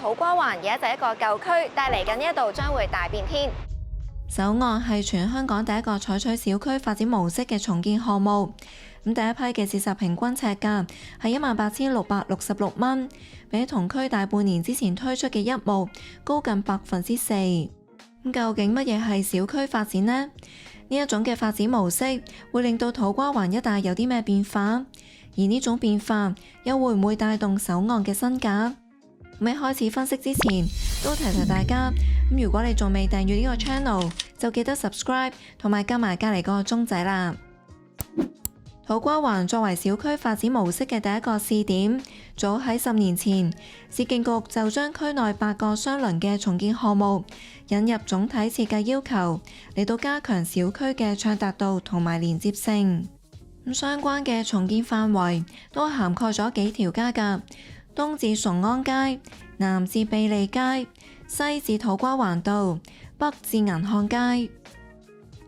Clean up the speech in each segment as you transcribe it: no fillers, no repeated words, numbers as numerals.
土瓜灣而家就係一個舊區，但係嚟緊呢一度將會大變天。首岸係全香港第一個採取小區發展模式嘅重建項目。咁第一批嘅市值平均尺價係18,666蚊，比同區大半年之前推出嘅一畝高近4%。咁究竟乜嘢係小區發展呢？呢一種嘅發展模式會令到土瓜灣一帶有啲咩變化？而呢種變化又會唔會帶動首岸嘅身價？咁喺開始分析之前，都提提大家。咁如果你仲未訂閱呢個 channel，就記得 subscribe 同埋加埋隔離個鐘仔啦。土瓜灣作為小區發展模式嘅第一個試點，早喺10年前，市建局就將區內8個相鄰嘅重建項目引入總體設計要求，嚟到加強小區嘅暢達度同埋連接性。咁相關嘅重建範圍都涵蓋咗幾條街㗎，東至崇安街，南至庇利街，西至土瓜灣道，北至銀漢街。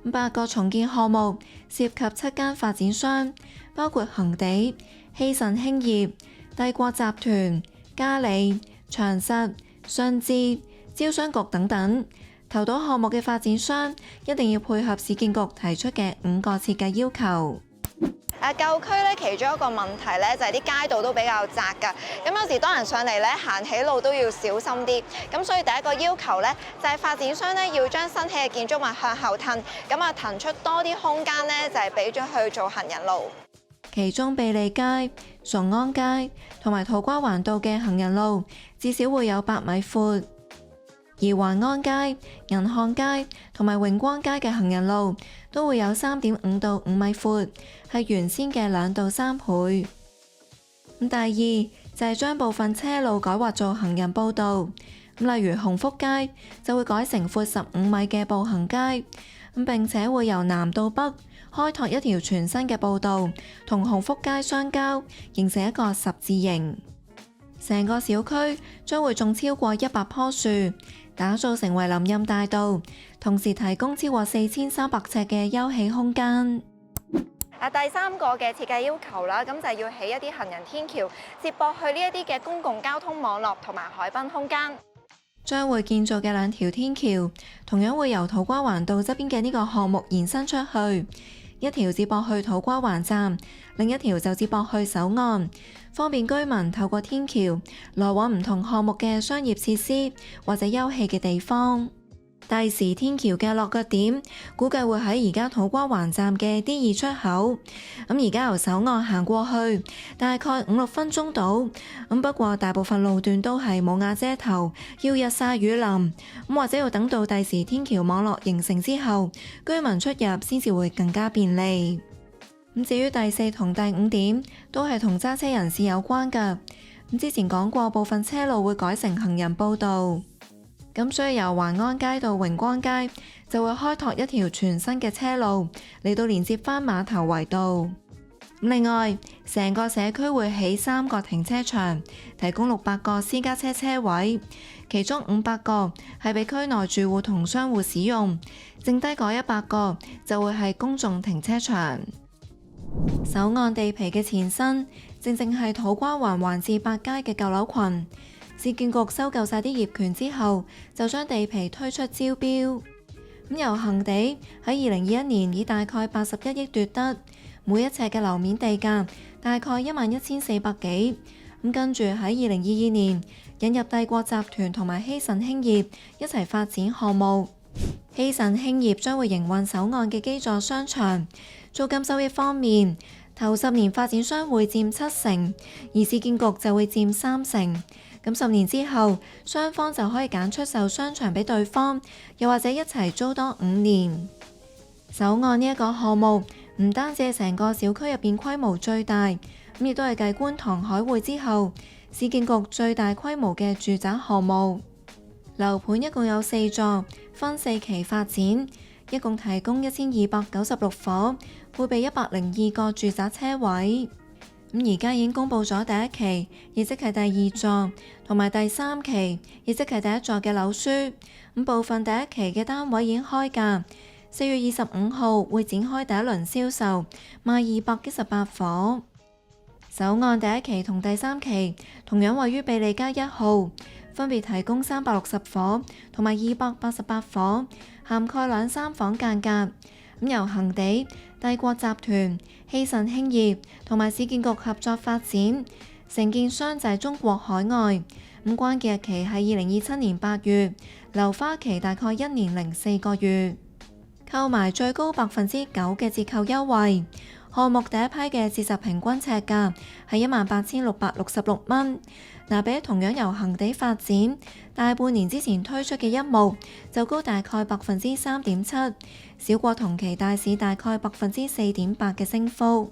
8個重建項目涉及7間發展商，包括恒地、希慎興業、帝國集團、嘉里、長實、信置、招商局等等。投到項目嘅發展商一定要配合市建局提出嘅5個設計要求。舊區咧，其中一個問題咧就係啲街道都比較窄㗎，咁有時多人上嚟咧行起路都要小心啲。咁所以第一個要求咧就係發展商咧要將新起嘅建築物向後褪，咁啊騰出多啲空間咧就係俾咗去做行人路。其中庇利街、崇安街同埋土瓜灣道嘅行人路至少會有8米闊。而環安街、銀漢街同埋榮光街嘅行人路都會有3.5到5米闊，係原先嘅2到3倍。第二就係將部分車路改劃做行人步道，例如鴻福街就會改成闊15米嘅步行街，並且會由南到北開拓一條全新嘅步道，同鴻福街相交，形成一個十字形。成個小區將會種超過100棵樹，打造成為林蔭大道，同時提供超過4300尺嘅休憩空間。第3個嘅設計要求啦，咁就係要起一啲行人天橋，接駁去呢一啲嘅公共交通網絡同埋海濱空間。將會建造嘅2條天橋，同樣會由土瓜灣道側邊嘅呢個項目延伸出去，一條接駁去土瓜灣站，另一條就接駁去首岸，方便居民透過天橋來往唔同項目嘅商業設施或者休憩嘅地方。第時天橋嘅落腳點估計會喺而家土瓜灣站嘅 D2 出口，咁而家由首岸行過去大概5-6分鐘到，咁不過大部分路段都係冇瓦遮頭，要日曬雨淋，咁或者要等到第時天橋網絡形成之後，居民出入先至會更加便利。咁至於第4同第5點都係同揸車人士有關㗎，咁之前講過部分車路會改成行人步道。咁所以由環安街到榮光街就會開拓一條全新嘅車路嚟到連接返碼頭圍道。另外，成個社區會起3個停車場，提供600個私家車車位，其中500個係俾區內住戶同商戶使用，剩低嗰100個就會係公眾停車場。首岸地皮嘅前身正正係土瓜灣環志8街嘅舊樓群。市建局收購晒啲業權之後，就將地皮推出招標。咁由恒地喺2021年以大概81億奪得，每一尺嘅樓面地價大概11,400幾。咁跟住喺2022年引入帝國集團同埋希慎興業一齊發展項目。希慎興業將會營運首岸嘅基座商場。租金收益方面，頭10年發展商會佔7成，而市建局就會佔3成。咁10年之後，雙方就可以揀出售商場俾對方，又或者一齊租多5年。首岸呢一個項目唔單止係成個小區入邊規模最大，咁亦都係繼觀塘海匯之後，市建局最大規模嘅住宅項目。樓盤一共有4座，分4期發展，一共提供1296伙，配備102個住宅車位。咁而家已經公布咗第1期，亦即係第2座，同埋第3期，亦即係第1座嘅樓書。咁部分第1期嘅單位已經開價，4月25號會展開第1輪銷售，賣218伙。首岸第1期同第3期同樣位於庇利街1號，分別提供360伙同埋288伙，涵蓋2-3房間隔。由恒地、帝國集團、希慎興業同埋市建局合作發展，承建商就係中國海外。關鍵日期係2027年8月，樓花期大概1年04個月，購買最高9%嘅折扣優惠。項目第一批嘅折實平均尺價係18,666蚊。比同樣由恒地發展大半年之前推出嘅一目就高大概3.7%，少過同期大市大概4.8%嘅升幅。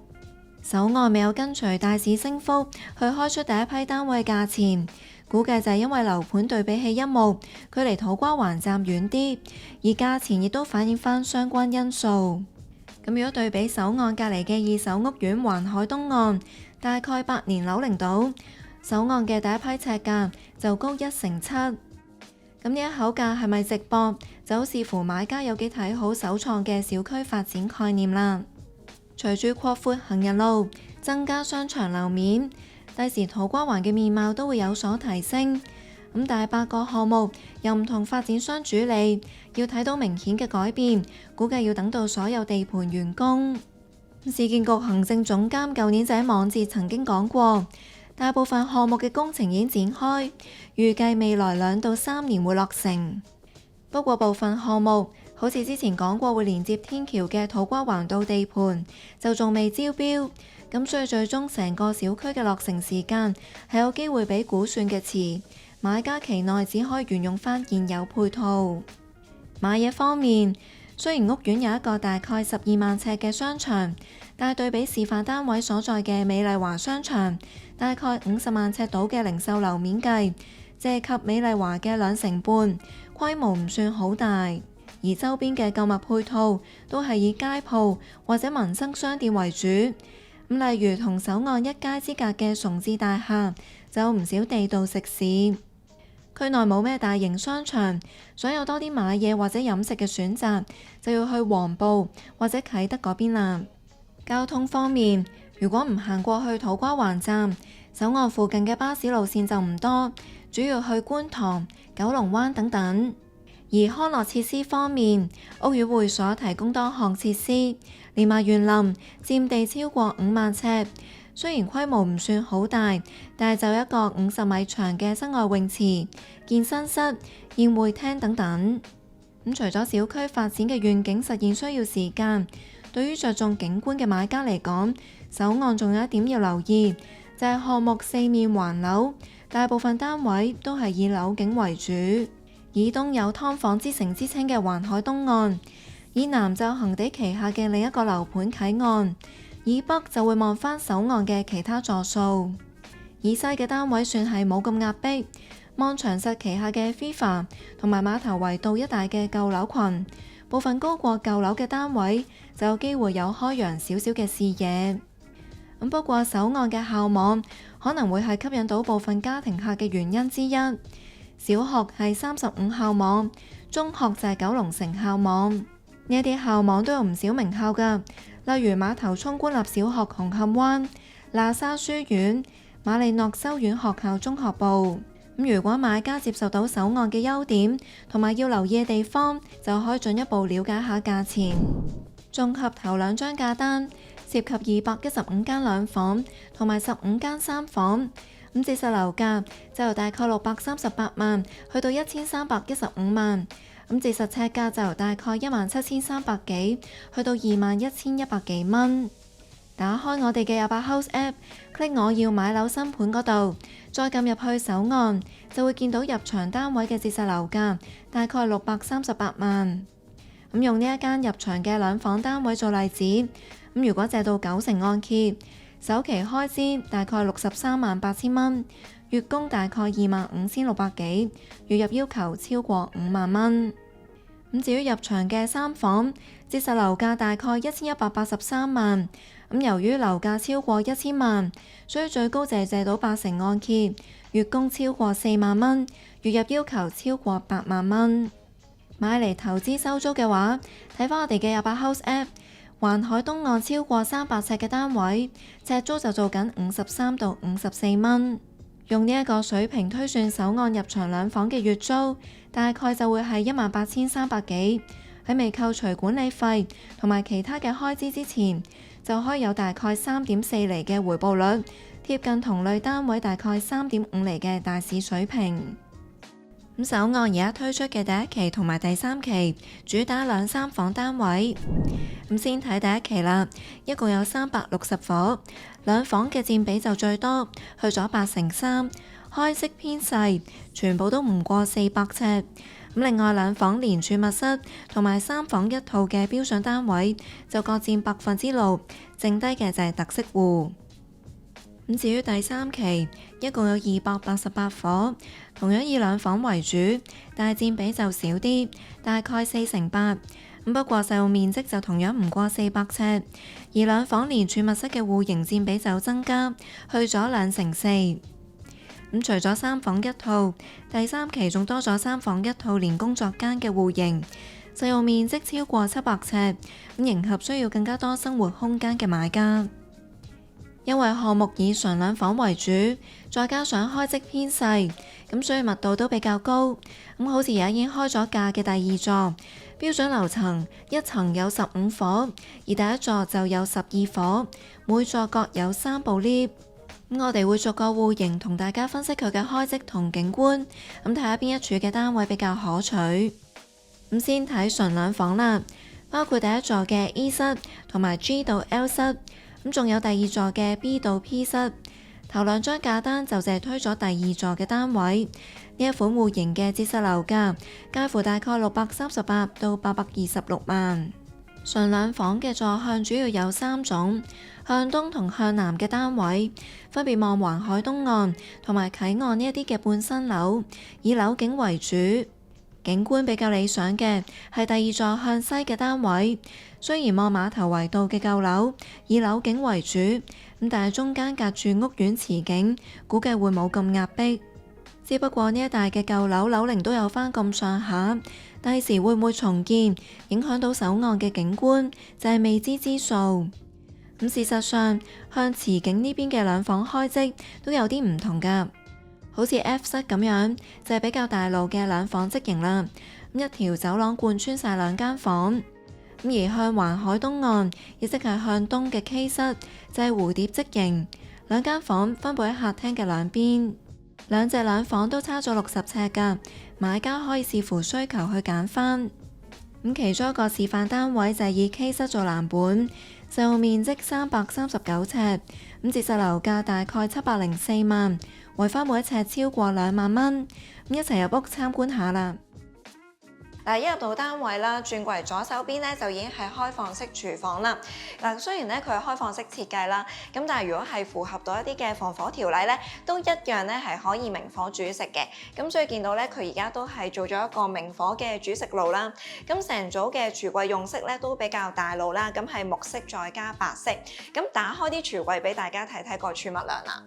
首案未有跟隨大市升幅去開出第一批單位價錢，估計就係因為樓盤對比起一目，距離土瓜灣站遠啲，而價錢亦都反映返相關因素。如果對比首案隔離嘅二手屋苑環海東岸，大概8年樓齡到，首案嘅第一批尺價就高1成7。呢一口價係咪值博，就好視乎買家有幾睇好首創嘅小區發展概念啦。隨住擴闊行人路，增加商場樓面，第時土瓜灣嘅面貌都會有所提升。大8個項目由唔同發展商主理，要睇到明顯嘅改變，估計要等到所有地盤完工。市建局行政總監舊年就喺網誌曾經講過，大部分項目嘅工程已經展開，預計未來2到3年會落成。不過部分項目，好似之前講過會連接天橋嘅土瓜灣道地盤，就仲未招標，所以最終成個小區嘅落成時間係有機會比估算嘅遲。買家期內只可以沿用返現有配套。買嘢方面，雖然屋苑有一個大概12萬尺嘅商場，但係對比示範單位所在嘅美麗華商場，大概50萬尺到嘅零售樓面計，借及美麗華嘅2成半，規模唔算好大。而周邊嘅購物配套都係以街鋪或者民生商店為主。例如同首岸一街之隔嘅崇智大廈，就有唔少地道食肆。區內冇咩大型商場，想有多啲買嘢或者飲食嘅選擇，就要去黃埔或者啟德嗰邊啦。交通方面，如果唔行過去土瓜灣站，首岸附近嘅巴士路線就唔多，主要去觀塘、九龍灣等等。而康樂設施方面，屋宇會所提供多項設施，連埋園林，佔地超過5萬尺。雖然規模唔算好大，但係就一個50米長嘅室外泳池、健身室、宴會廳等等。除咗小區發展嘅願景實現需要時間，對於着重景觀嘅買家嚟講，首案仲有一點要留意，就係項目4面環樓，大部分單位都係以樓景為主。以東有劏房之城之稱嘅環海東岸，以南就恒地旗下嘅另一個樓盤啟岸。以北就會望返首岸嘅其他座數，以西嘅單位算係冇咁壓迫。望長實旗下嘅 FIFA 同埋馬頭圍道一帶嘅舊樓群，部分高過舊樓嘅單位就有機會有開揚少少嘅視野。不過首岸嘅校網可能會係吸引到部分家庭客嘅原因之一。小學係35校網，中學就係九龍城校網。呢啲校網都有唔少名校㗎。例如馬頭涌官立小學紅磡灣、喇沙書院、瑪利諾修院學校中學部。如果買家接受到首案嘅優點同埋要留意嘅地方，就可以進一步了解下價錢。綜合頭2張價單，涉及215間2房同埋15間3房。折實樓價就由大概638萬去到1315萬。折實尺價就由大概17300幾去到21100幾蚊。打開我哋嘅28 House App，click 我要買樓新盤嗰度，再撳入去首案，就會見到入場單位嘅折實樓價大概638萬。用呢一間入場嘅2房單位做例子，如果借到9成按揭，首期開支大概63萬8千蚊。月供大概25600幾，月入要求超過5萬蚊。至於入場嘅3房，折實樓價大概1183萬。由於樓價超過1000萬，所以最高借到8成按揭，月供超過4萬蚊，月入要求超過8萬蚊。買嚟投資收租嘅話，睇返我哋嘅28 House App，環海東岸超過300尺嘅單位，尺租就做緊53到54蚊。用呢一個水平推算首按入場兩房嘅月租，大概就會係18,300幾。喺未扣除管理費同埋其他嘅開支之前，就可以有大概3.4厘嘅回報率，貼近同類單位大概3.5厘嘅大市水平。咁首按而家推出嘅第一期同埋第三期，主打2、3房單位。咁先睇第一期啦，一共有360伙，2房嘅佔比就最多，去咗8%3，開式偏細，全部都唔過400尺。咁另外2房連儲物室同埋3房一套嘅標準單位就各佔6%，剩低嘅就係特色戶。咁至於第三期，一共有288伙，同樣以2房為主，但係佔比就少啲，大概4%8。咁不過實用面積就同樣唔過400尺，而2房連儲物室嘅戶型佔比就增加，去咗2%4。咁除咗3房一套，第三期仲多咗3房一套連工作間嘅戶型，實用面積超過700尺，咁迎合需要更加多生活空間嘅買家。因為項目以純2房為主，再加上開積偏細，咁所以密度都比較高。咁好似而家已經開咗價嘅第二座，標準樓層一層有15伙，而第一座就有12伙，每座各有3部 lift。咁我哋會逐個戶型同大家分析佢嘅開積同景觀，咁睇下邊一處嘅單位比較可取。咁先睇純2房啦，包括第一座嘅 E 室同埋 G 到 L 室。咁仲有第二座嘅 B 到 P 室，頭2張價單就淨係推咗第二座嘅單位。呢一款戶型嘅折實樓價介乎大概638到826萬。純2房嘅座向主要有3種，向東同向南嘅單位，分別望環海東岸同埋啟岸呢一啲嘅半新樓，以樓景為主。景觀比較理想嘅係第二座向西嘅單位，雖然望碼頭圍道嘅舊樓，以樓景為主，咁但係中間隔住屋苑慈景，估計會冇咁壓迫。只不過呢一帶嘅舊樓樓齡都有返咁上下，第時會唔會重建，影響到首岸嘅景觀，就係未知之數。咁事實上，向慈景呢邊嘅2房開積都有啲唔同㗎。好似 F 室咁樣，就係比較大路嘅2房積型啦。咁一條走廊貫穿晒2間房。咁而向環海東岸，亦即係向東嘅 K 室，就係蝴蝶積型，2間房分佈喺客廳嘅兩邊。兩隻2房都差咗60尺㗎，買家可以視乎需求去揀返。咁其中一個示範單位就係以 K 室做藍本，實用面積339尺，咁折實樓價大概704萬。維翻每一尺超過2萬蚊，咁一齊入屋參觀下啦。嗱，一入到單位啦，轉過嚟左手邊咧就已經係開放式廚房啦。嗱，雖然咧佢係開放式設計啦，咁但係如果係符合到一啲嘅防火條例咧，都一樣咧係可以明火煮食嘅。咁所以見到咧，佢而家都係做咗一個明火嘅煮食爐啦。咁成組嘅櫥櫃用色咧都比較大路啦，咁係木色再加白色。咁打開啲櫥櫃俾大家睇睇個儲物量啦。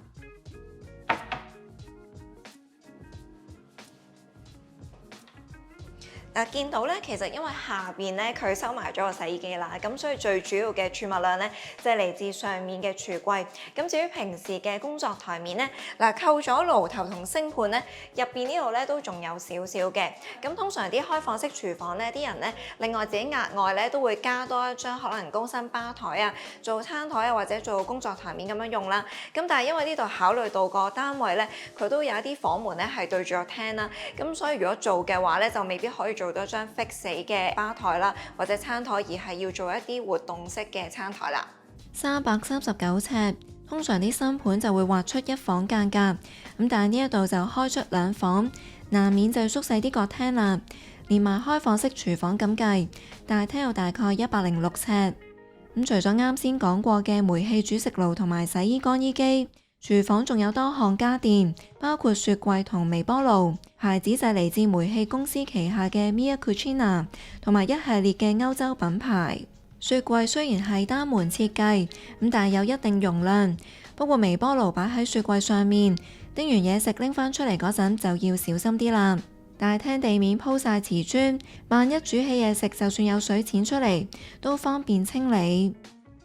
嗱，見到咧，其實因為下邊咧佢收埋咗個洗衣機啦，咁所以最主要嘅儲物量咧就係嚟自上面嘅櫥櫃。咁至於平時嘅工作台面咧，嗱扣咗爐頭同星盤咧，入邊呢度咧都仲有少少嘅。咁通常啲開放式廚房咧，啲人咧另外自己額外咧都會加多一張可能高身吧台啊，做餐台啊或者做工作台面咁樣用啦。咁但係因為呢度考慮到個單位咧，佢都有一啲房門咧係對住個廳啦，咁所以如果做嘅話咧，就未必可以做到一張 fix 死嘅吧台啦，或者餐台，而係要做一啲活動式嘅餐台啦。339尺，通常啲新盤就會劃出1房間隔，咁但係呢一度就開出2房，難免就縮細啲個廳啦。連埋開放式廚房咁計，大廳有大概106尺。咁除咗啱先講過嘅煤氣煮食爐同埋洗衣乾衣機，廚房仲有多項家電，包括雪櫃同微波爐，牌子就係嚟自煤氣公司旗下嘅 Mia Cucina， 同埋一系列嘅歐洲品牌。雪櫃雖然係單門設計，咁但係有一定容量。不過微波爐擺喺雪櫃上面，叮完嘢食拎返出嚟嗰陣就要小心啲啦。大廳地面鋪晒瓷磚，萬一煮起嘢食，就算有水濺出嚟，都方便清理。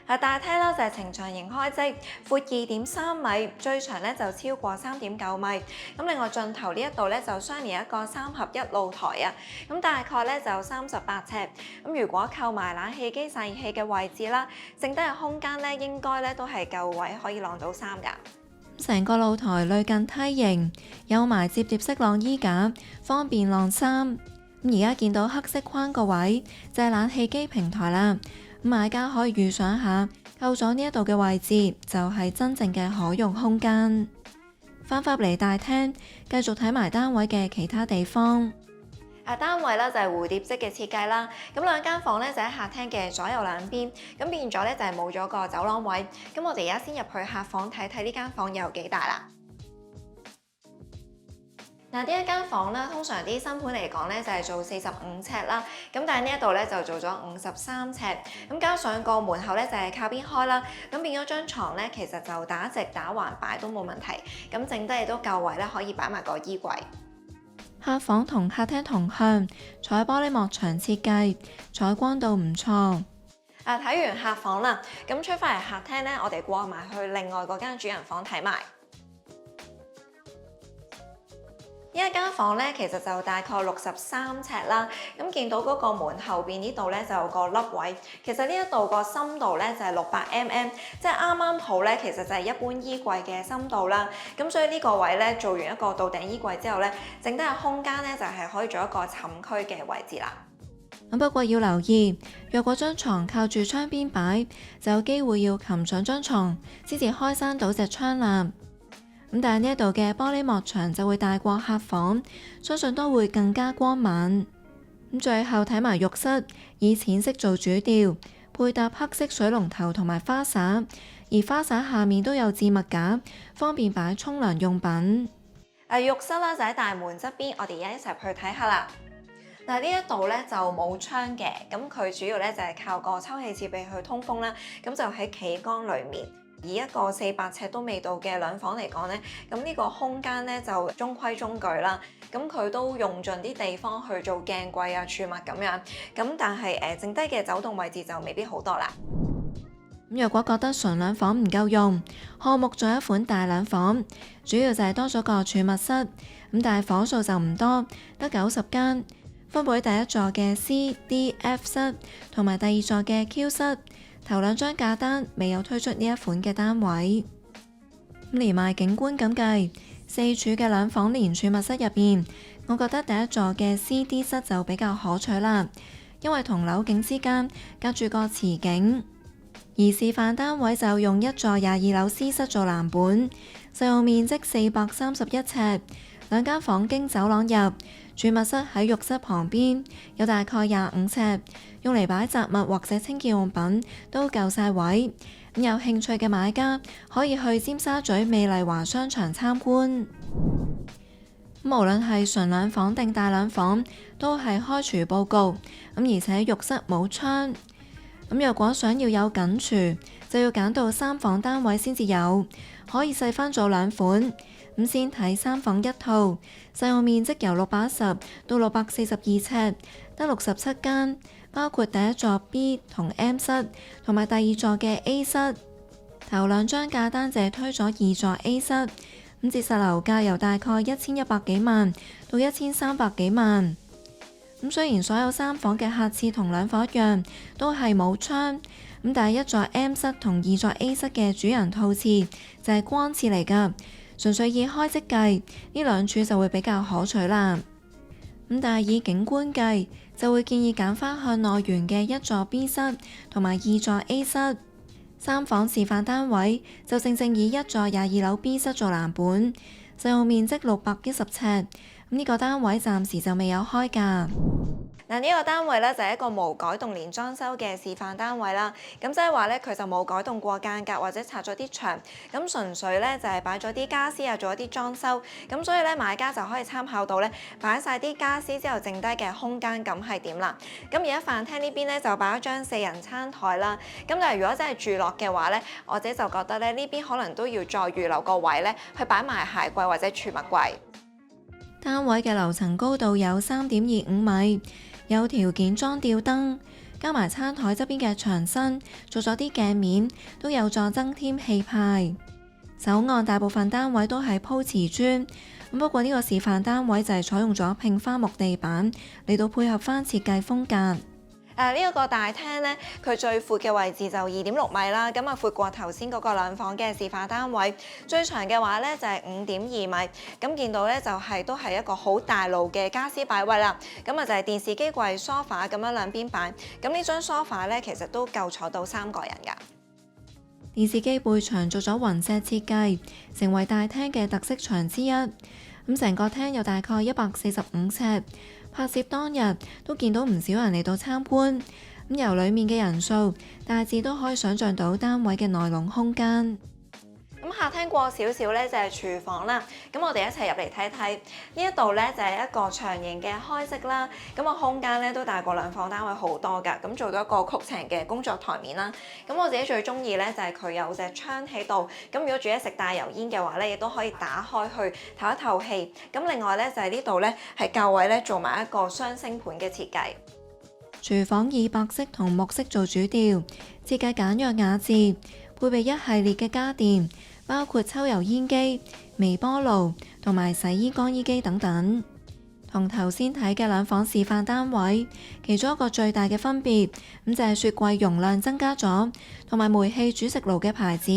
大廳啦就係呈祥形開則，闊2.3米，最長咧就超過3.9米。咁另外盡頭呢一度咧就相連一個3合1露台啊，咁大概咧就38尺。咁如果購埋冷氣機、散熱器嘅位置啦，剩低嘅空間咧應該咧都係夠位可以晾到衫㗎。成個露台類近梯形，有埋摺疊式晾衣架，方便晾衫。咁而家見到黑色框個位就係冷氣機平台啦。咁買家可以預想下，夠咗呢一度嘅位置就係真正嘅可用空間。翻返嚟大廳，繼續睇埋單位嘅其他地方。單位咧就係蝴蝶式嘅設計啦，咁兩間房咧就喺客廳嘅左右兩邊，咁變咗咧就係冇咗個走廊位。咁我哋而家先入去客房睇睇呢間房有幾大啦。呢一間房咧，通常啲新盤嚟講咧就係做45尺啦，咁但係呢一度咧就做咗53尺，咁加上個門口咧就係靠邊開啦，咁變咗張床咧其實就打直打橫擺都冇問題，咁剩低亦都夠位咧可以擺埋個衣櫃。客房同客廳同向，採玻璃幕牆設計，採光度唔錯。睇完客房啦，咁出翻嚟客廳咧，我哋過埋去另外嗰間主人房睇埋。呢一間房咧，其實就大概63尺啦。咁見到嗰個門後邊呢度咧就有個凹位，其實呢一度個深度咧就係600mm，即係啱啱好咧，其實就係一般衣櫃嘅深度啦。咁所以呢個位咧做完一個到頂衣櫃之後咧，剩低嘅空間咧就係可以做一個寢區嘅位置啦。不過要留意，若果張床靠住窗邊擺，就有機會要擒上張床先至開閂到隻窗啦。但係呢一度嘅玻璃幕牆就會大過客房，相信都會更加光猛。最後睇埋浴室，以淺色做主調，配搭黑色水龍頭同埋花灑，而花灑下面都有置物架，方便擺沖涼用品。浴室啦就喺大門側邊，我哋而家一齊去睇下啦。呢一度咧就冇窗嘅，咁佢主要咧就係靠個抽氣設備去通風啦，咁就喺企缸裏面。以一個400尺都未到嘅兩房嚟講咧，咁呢個空間咧就中規中矩啦。咁佢都用盡啲地方去做鏡櫃啊、儲物咁樣。咁但係剩低嘅走動位置就未必好多啦。若果覺得純兩房唔夠用，項目仲有一款大兩房，主要就係多咗個儲物室。咁但係房數就唔多，得90間，分佈喺第一座嘅 C、D、F 室同埋第二座嘅 Q 室。頭兩張價單未有推出呢一款嘅單位。連埋景觀咁計，4處嘅兩房連儲物室入邊，我覺得第一座嘅 C、D 室就比較可取啦，因為同樓景之間隔住個池景。而示範單位就用一座22樓 C 室做藍本，實用面積431尺，兩間房經走廊入，儲物室喺浴室旁邊，有大概25尺。用嚟擺雜物或者清潔用品都夠晒位。咁有興趣嘅買家可以去尖沙咀美麗華商場參觀。無論係純兩房定大兩房，都係開廚佈局。而且浴室冇窗。若果想要有緊廚，就要揀到3房單位先至有，可以細分做兩款。先睇3房一套，實用面積由610到642尺，得67間。包括第一座 B 同 M 室，同埋第二座嘅 A 室。頭兩張價單淨係推咗2座 A 室，折實樓價由大概1100幾萬到1300幾萬。雖然所有3房嘅客廁同兩房一樣，都係冇窗，但係一座 M 室同2座 A 室嘅主人套廁就係光廁嚟㗎，純粹以開即計，呢兩處就會比較可取啦。但係以景觀計，就會建議揀返向內園嘅一座 B 室同埋2座 A 室。3房示範單位就正正以一座22樓 B 室做藍本，實用面積610尺。呢個單位暫時就未有開價。呢個單位咧就係一個無改動連裝修嘅示範單位啦。咁即係話咧，佢就冇改動過間隔或者拆咗啲牆，咁純粹咧就係擺咗啲家私啊，做一啲裝修。咁所以咧，買家就可以參考到咧，擺晒啲家私之後剩低嘅空間感係點啦。咁而家飯廳呢邊咧就擺咗張4人餐台啦。咁但係如果真係住落嘅話咧，我自己就覺得咧呢邊可能都要再預留個位咧，去擺埋鞋櫃或者儲物櫃。單位嘅樓層高度有3.25米。有條件裝吊燈，加埋餐台側邊嘅牆身做咗啲鏡面，都有助增添氣派。首岸大部分單位都係鋪瓷磚，不過呢個示範單位就係採用咗拼花木地板嚟到配合翻設計風格。呢一個大廳咧，佢最闊嘅位置就2.6米啦，咁啊闊過頭先嗰個兩房嘅示範單位。最長嘅話咧就係5.2米，咁見到咧就都係一個好大路嘅家私擺位啦。咁啊就係電視機櫃、梳化咁樣兩邊擺。咁呢張梳化咧其實都夠坐到3個人㗎。電視機背牆做咗雲石設計，成為大廳嘅特色牆之一。咁成個廳有大概145尺。拍攝當日都見到唔少人嚟到參觀，咁由裡面嘅人數大致都可以想像到單位嘅內籠空間。咁客廳過少少咧就係廚房啦，咁我哋一齊入嚟睇睇。呢一度咧就係一個長形嘅開式啦，咁個空間咧都大過兩房單位好多㗎，咁做咗一個曲斜嘅工作台面啦。咁我自己最中意咧就係佢有隻窗喺度，咁如果煮嘢食帶油煙嘅話咧，亦都可以打開去透一透氣。咁另外咧就係呢度咧係較位咧做埋一個雙星盤嘅設計。廚房以白色同木色做主調，設計簡約雅致，配備一系列嘅家電，包括抽油煙機、微波爐同埋洗衣乾衣機等等。同頭先睇嘅兩房示範單位，其中一個最大嘅分別就係雪櫃容量增加咗，同埋煤氣煮食爐嘅牌子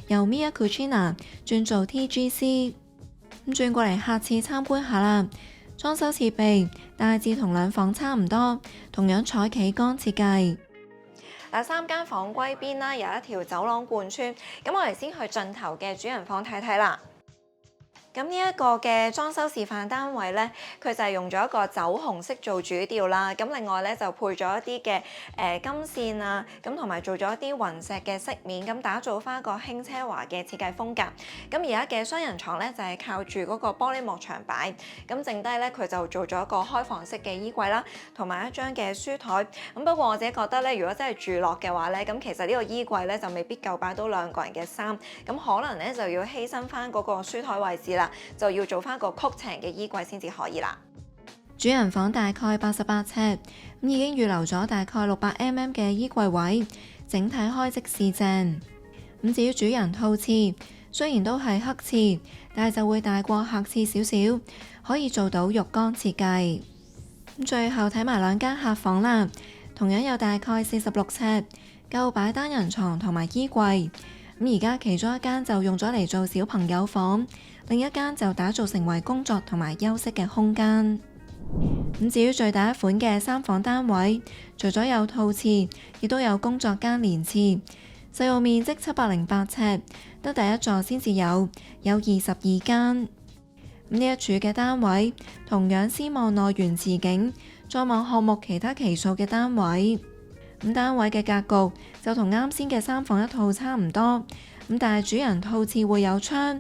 由 Mia Cucina 轉做 TGC。轉過嚟客廁參觀下啦。裝修設備大致同兩房差唔多，同樣採企缸設計。3間房歸邊啦，有一條走廊貫穿。咁我哋先去盡頭嘅主人房睇睇啦。咁呢一個嘅裝修示範單位咧，佢就係用咗一個酒紅色做主調啦。咁另外咧就配咗一啲嘅金線啊，咁同埋做咗一啲雲石嘅飾面，咁打造翻一個輕奢華嘅設計風格。咁而家嘅雙人床咧就係靠住嗰個玻璃幕牆擺，咁剩低咧佢就做咗一個開放式嘅衣櫃啦，同埋一張嘅書台。咁不過我自己覺得咧，如果真係住落嘅話咧，咁其實呢個衣櫃咧就未必夠擺到2個人嘅衫，咁可能咧就要犧牲翻嗰個書台位置啦。就要做翻個曲斜嘅衣櫃先至可以啦。主人房大概88尺，咁已經預留咗大概600mm 嘅衣櫃位，整體開即市正。咁至於主人套廁，雖然都係黑廁，但係就會大過客廁少少，可以做到浴缸設計。咁最後睇埋兩間客房啦，同樣有大概46尺，夠擺單人床同埋衣櫃。咁而家其中一間就用咗嚟做小朋友房，另一間就打造成為工作同埋休息嘅空間。咁至於最大一款嘅3房單位，除咗有套廁，亦都有工作間連廁，實用面積708尺，得第一座先至有22間。咁呢一處嘅單位同樣先望內園池景，再望項目其他期數嘅單位。咁單位嘅格局就同啱先嘅3房一套差唔多，咁但係主人套廁會有窗。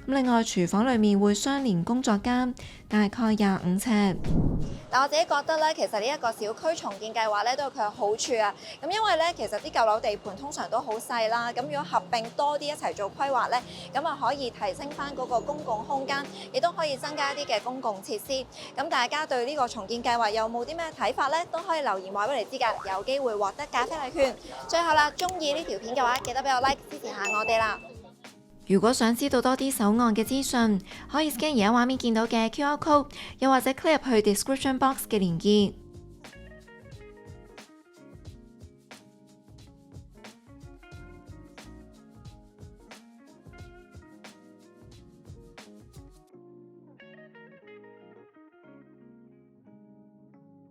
另外廚房裏面會相連工作間，大概25尺。但我自己覺得咧，其實呢一個小區重建計劃咧都有佢嘅好處啊。咁因為咧，其實啲舊樓地盤通常都好細啦。咁如果合併多啲一齊做規劃咧，咁啊可以提升翻嗰個公共空間，亦都可以增加一啲嘅公共設施。咁大家對呢個重建計劃有冇啲咩睇法咧？都可以留言話俾你知㗎，有機會獲得咖啡禮券。最後啦，中意呢條片嘅話，記得俾我 like 支持下我哋啦。如果想知道多啲手案嘅資訊，可以 scan 而家畫面見到嘅 QR code，又或者 click 入去 description box 嘅連結。